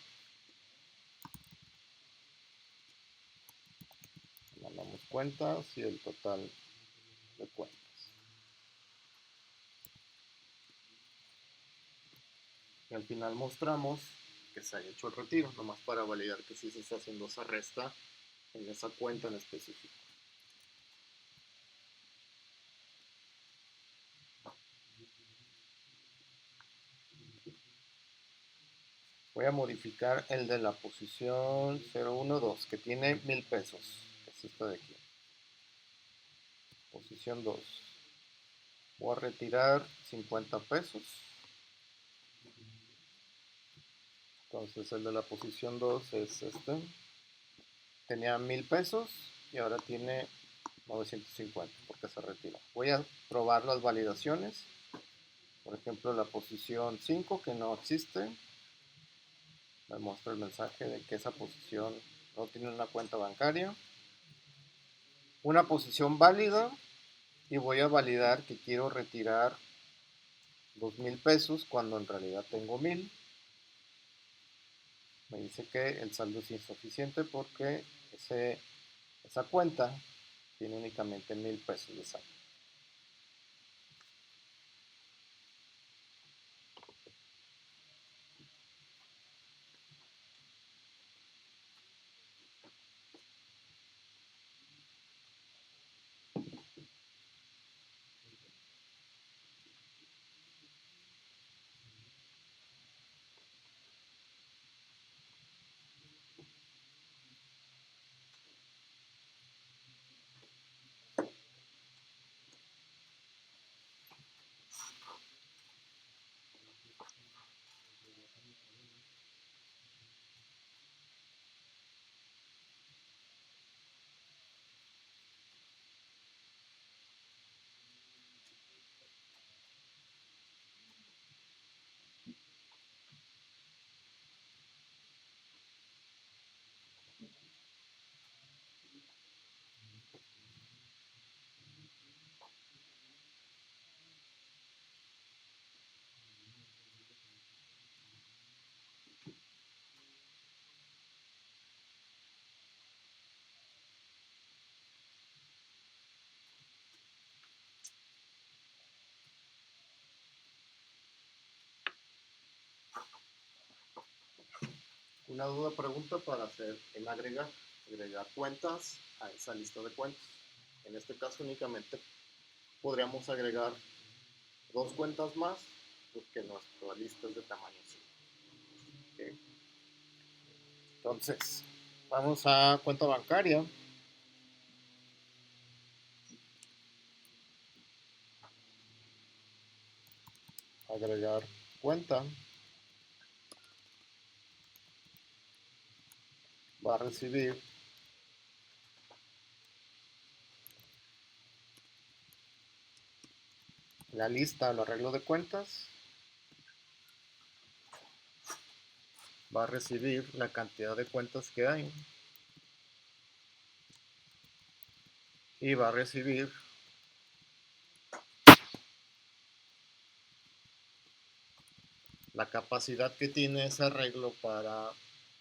Mandamos cuentas y el total de cuentas. Y al final mostramos que se haya hecho el retiro, nomás para validar que sí se está haciendo esa resta en esa cuenta en específico. Voy a modificar el de la posición 012, que tiene 1000 pesos. Es esta de aquí. Posición 2. Voy a retirar 50 pesos. Entonces el de la posición 2 es este. Tenía 1000 pesos y ahora tiene 950 porque se retiró. Voy a probar las validaciones. Por ejemplo, la posición 5 que no existe. Me muestra el mensaje de que esa posición no tiene una cuenta bancaria. Una posición válida, y voy a validar que quiero retirar 2000 pesos cuando en realidad tengo 1000. Me dice que el saldo es insuficiente porque esa cuenta tiene únicamente 1000 pesos de saldo. una duda, pregunta para hacer el agregar cuentas a esa lista de cuentas. En este caso únicamente podríamos agregar 2 cuentas más porque nuestra lista es de tamaño 5. ¿Okay? Entonces, vamos a cuenta bancaria. Agregar cuenta. Va a recibir la lista, el arreglo de cuentas. Va a recibir la cantidad de cuentas que hay. Y va a recibir la capacidad que tiene ese arreglo para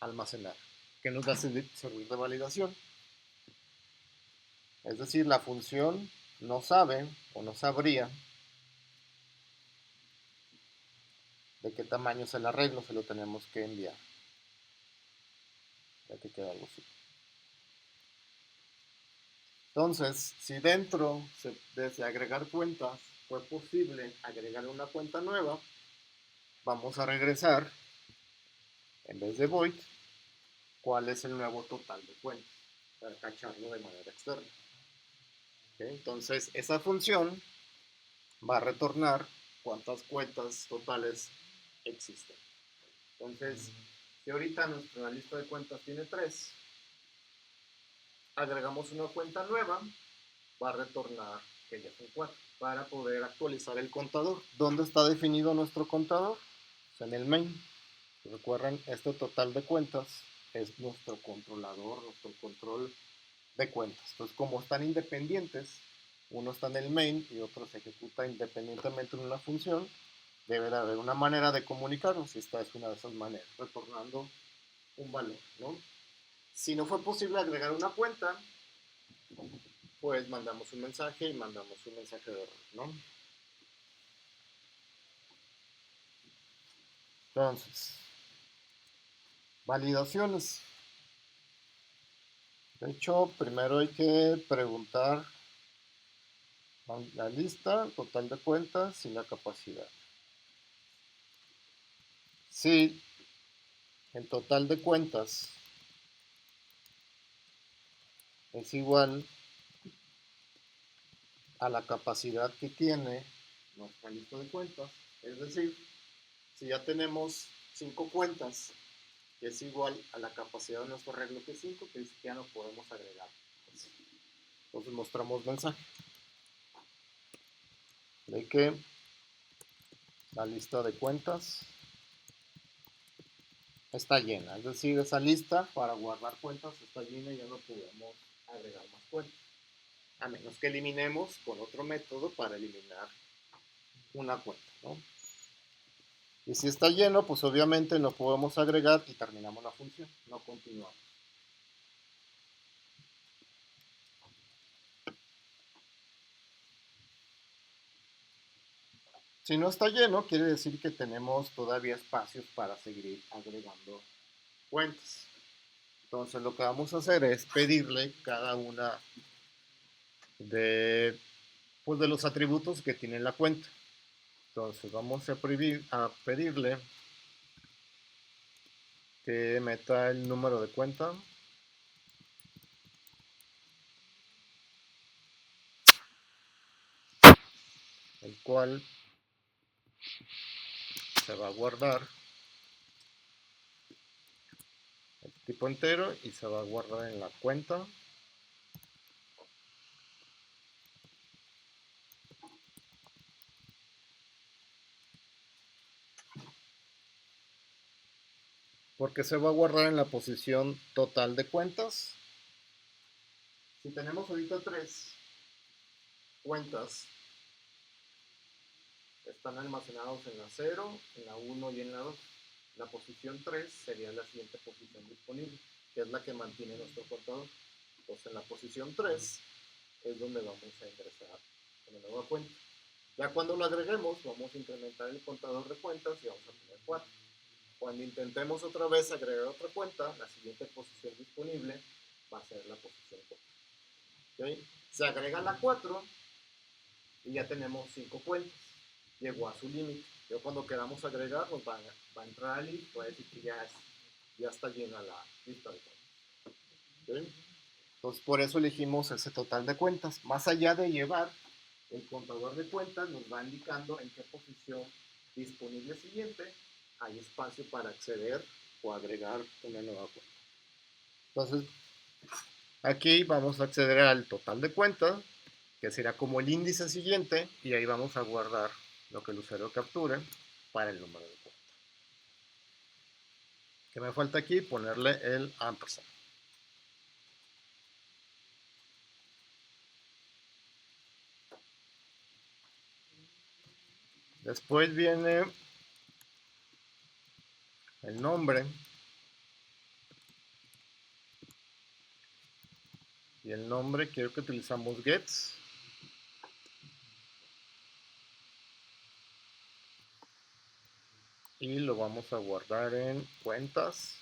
almacenar, que nos va a servir de validación. Es decir, la función no sabe o no sabría de qué tamaño es el arreglo, se lo tenemos que enviar. Ya que queda algo así. Entonces, si dentro desde agregar cuentas fue posible agregar una cuenta nueva, vamos a regresar, en vez de void, cuál es el nuevo total de cuentas, para cacharlo de manera externa. ¿Okay? Entonces, esa función va a retornar cuántas cuentas totales existen. Entonces, si ahorita nuestra lista de cuentas tiene 3, agregamos una cuenta nueva, va a retornar que ya son 4 para poder actualizar el contador. ¿Dónde está definido nuestro contador? Pues en el main. Recuerden, este total de cuentas es nuestro controlador, nuestro control de cuentas. Entonces, como están independientes, uno está en el main y otro se ejecuta independientemente en una función, debe de haber una manera de comunicarnos y esta es una de esas maneras, retornando un valor, ¿no? Si no fue posible agregar una cuenta, pues mandamos un mensaje y mandamos un mensaje de error, ¿no? Entonces, validaciones. De hecho, primero hay que preguntar la lista, total de cuentas y la capacidad. Si el total de cuentas es igual a la capacidad que tiene nuestra lista de cuentas, es decir, si ya tenemos 5 cuentas, que es igual a la capacidad de nuestro arreglo que es 5, que ya no podemos agregar. Entonces mostramos mensaje de que la lista de cuentas está llena, es decir, esa lista para guardar cuentas está llena y ya no podemos agregar más cuentas, a menos que eliminemos con otro método para eliminar una cuenta, ¿no? Y si está lleno, pues obviamente no podemos agregar y terminamos la función, no continuamos. Si no está lleno, quiere decir que tenemos todavía espacios para seguir agregando cuentas. Entonces lo que vamos a hacer es pedirle cada una de, pues, de los atributos que tiene la cuenta. Entonces vamos a pedirle que meta el número de cuenta, el cual se va a guardar el tipo entero y se va a guardar en la cuenta. Porque se va a guardar en la posición total de cuentas. Si tenemos ahorita 3 cuentas, están almacenados en la 0, en la 1 y en la 2. La posición 3 sería la siguiente posición disponible, que es la que mantiene nuestro contador. Entonces en la posición 3 es donde vamos a ingresar una nueva cuenta. Ya cuando lo agreguemos, vamos a incrementar el contador de cuentas y vamos a poner 4. Cuando intentemos otra vez agregar otra cuenta, la siguiente posición disponible va a ser la posición 4. ¿Okay? Se agrega la 4 y ya tenemos 5 cuentas. Llegó a su límite. Yo cuando queramos agregar, pues va a entrar al list, va a decir que ya está llena la lista de cuentas. ¿Okay? Entonces por eso elegimos ese total de cuentas. Más allá de llevar, el contador de cuentas nos va indicando en qué posición disponible siguiente hay espacio para acceder o agregar una nueva cuenta. Entonces aquí vamos a acceder al total de cuentas, que será como el índice siguiente, y ahí vamos a guardar lo que el usuario capture para el número de cuenta. ¿Qué me falta aquí? Ponerle el ampersand. Después viene el nombre y el nombre quiero que utilizamos gets y lo vamos a guardar en cuentas,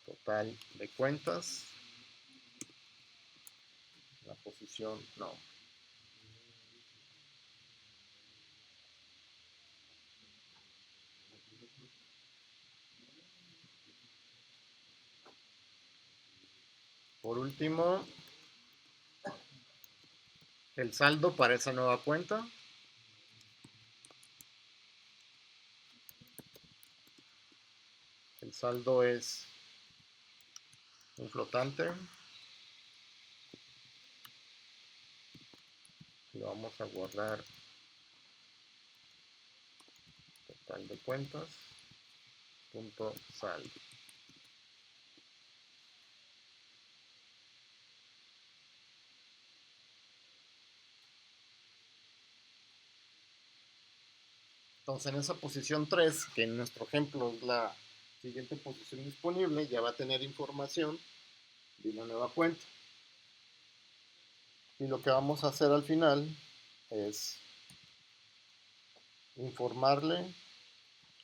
total de cuentas, la posición no. Por último, el saldo para esa nueva cuenta. El saldo es un flotante. Lo vamos a guardar total de cuentas punto saldo. Entonces en esa posición 3, que en nuestro ejemplo es la siguiente posición disponible, ya va a tener información de una nueva cuenta. Y lo que vamos a hacer al final es informarle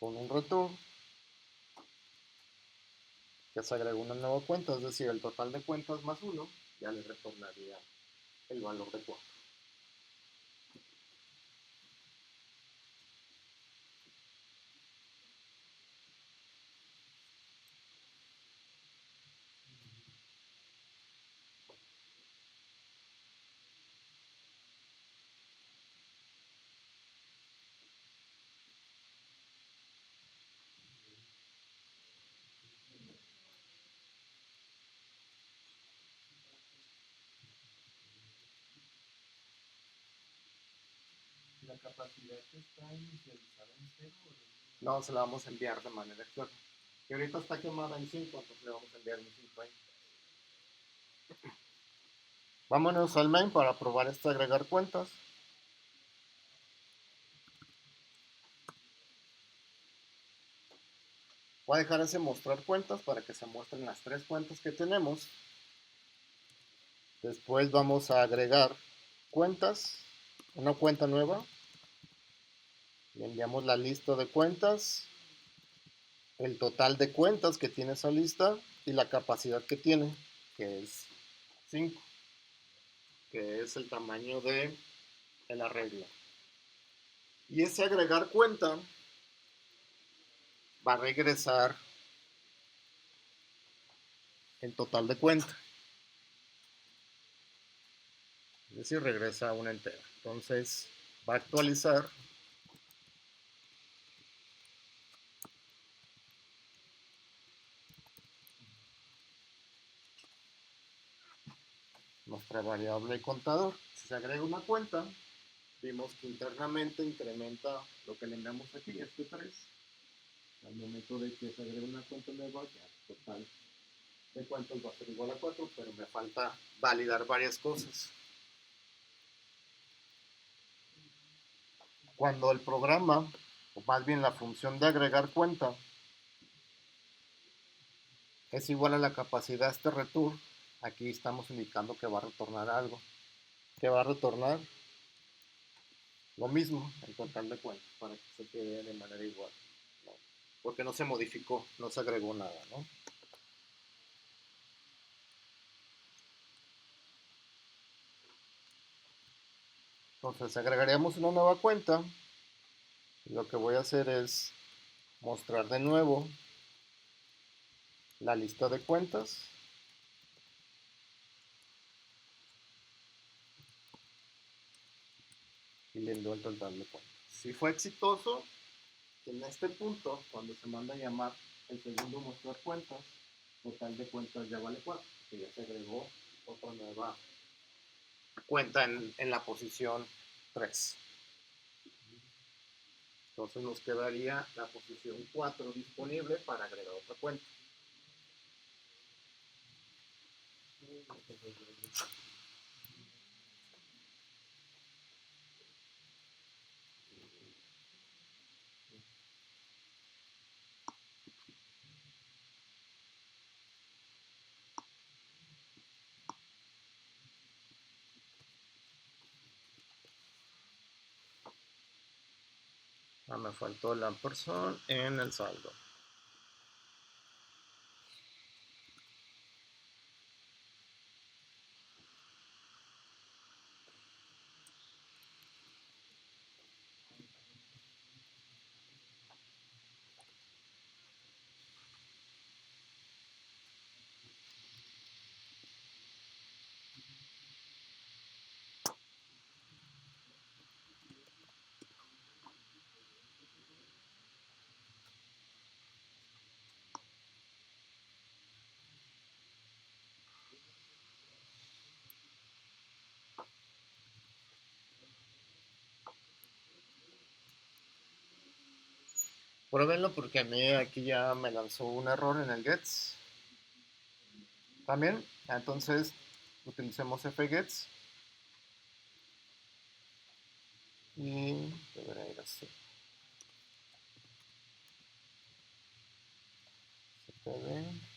con un return que se agregó una nueva cuenta, es decir, el total de cuentas más 1, ya le retornaría el valor de 4. La capacidad que está inicializada en 0. No, se la vamos a enviar de manera externa. Que ahorita está quemada en 5, entonces le vamos a enviar un 5 ahí. Vámonos al main para probar este agregar cuentas. Voy a dejar ese mostrar cuentas para que se muestren las 3 cuentas que tenemos. Después vamos a agregar cuentas, una cuenta nueva. Le enviamos la lista de cuentas, el total de cuentas que tiene esa lista y la capacidad que tiene, que es 5, que es el tamaño de el arreglo. Y ese agregar cuenta va a regresar el total de cuenta. Es decir, regresa una entera. Entonces va a actualizar nuestra variable contador. Si se agrega una cuenta, vimos que internamente incrementa lo que le enviamos aquí, este 3. Al momento de que se agrega una cuenta nueva, ya el total de cuentas va a ser igual a 4, pero me falta validar varias cosas. Cuando el programa, o más bien la función de agregar cuenta, es igual a la capacidad de este return, aquí estamos indicando que va a retornar algo. Que va a retornar lo mismo, el total de cuentas, para que se quede de manera igual, ¿no? porque no se modificó, no se agregó nada, ¿no? Entonces agregaríamos una nueva cuenta. Lo que voy a hacer es mostrar de nuevo la lista de cuentas. Y le doy el total de cuentas. Si fue exitoso, en este punto, cuando se manda a llamar el segundo mostrar cuentas, total de cuentas ya vale 4, que ya se agregó otra nueva cuenta en la posición 3. Entonces nos quedaría la posición 4 disponible para agregar otra cuenta. Me faltó la persona en el saldo. Pruébenlo porque a mí aquí ya me lanzó un error en el gets. También, entonces utilicemos fgets y debería ir así. cpd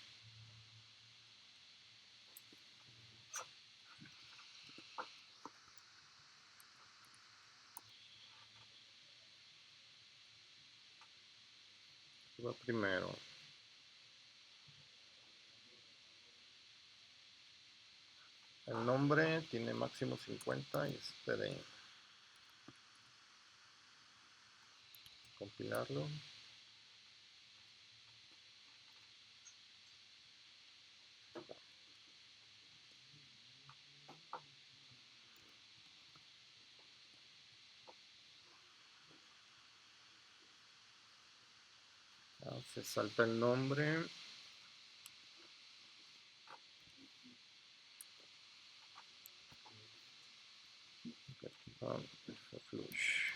va primero. El nombre tiene máximo 50 y es pd. Compilarlo. Se salta el nombre. Flush.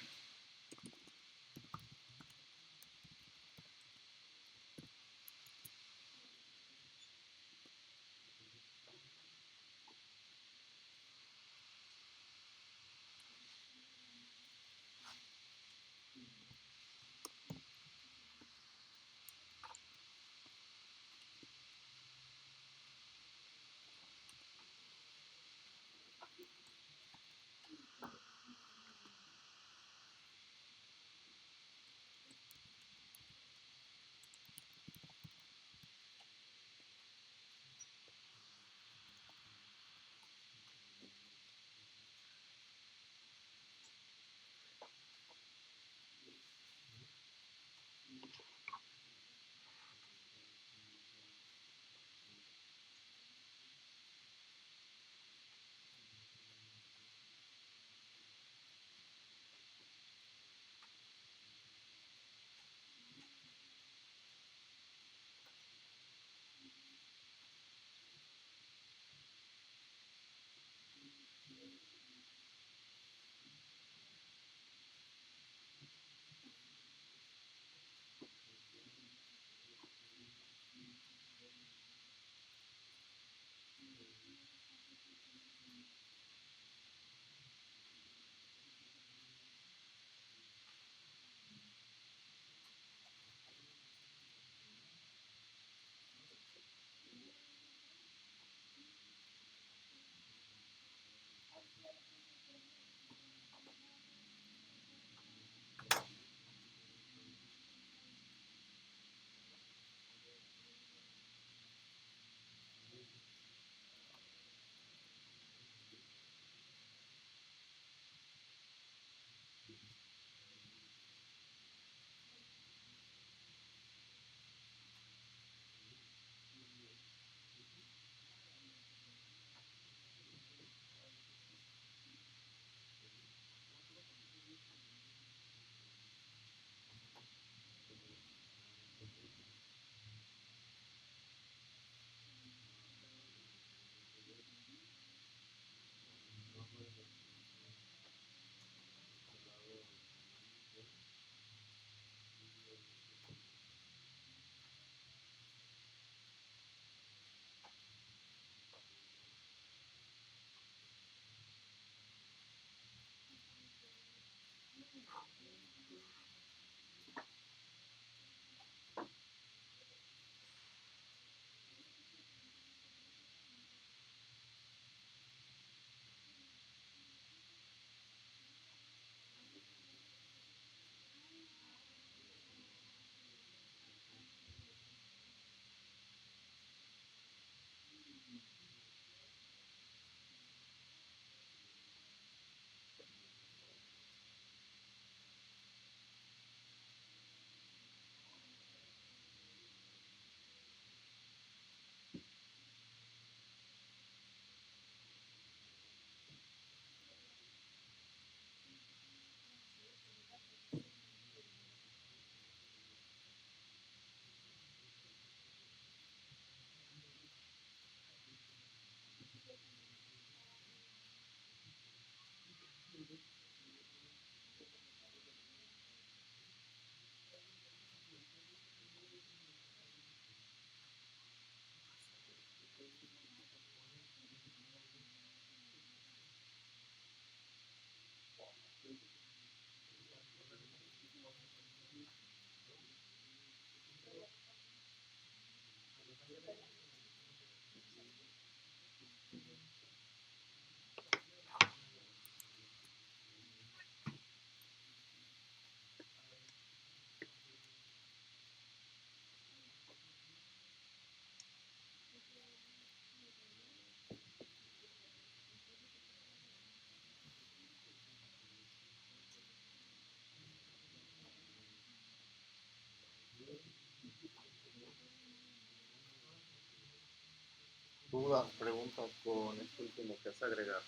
Dudas, preguntas con este último que es agregar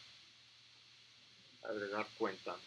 cuenta.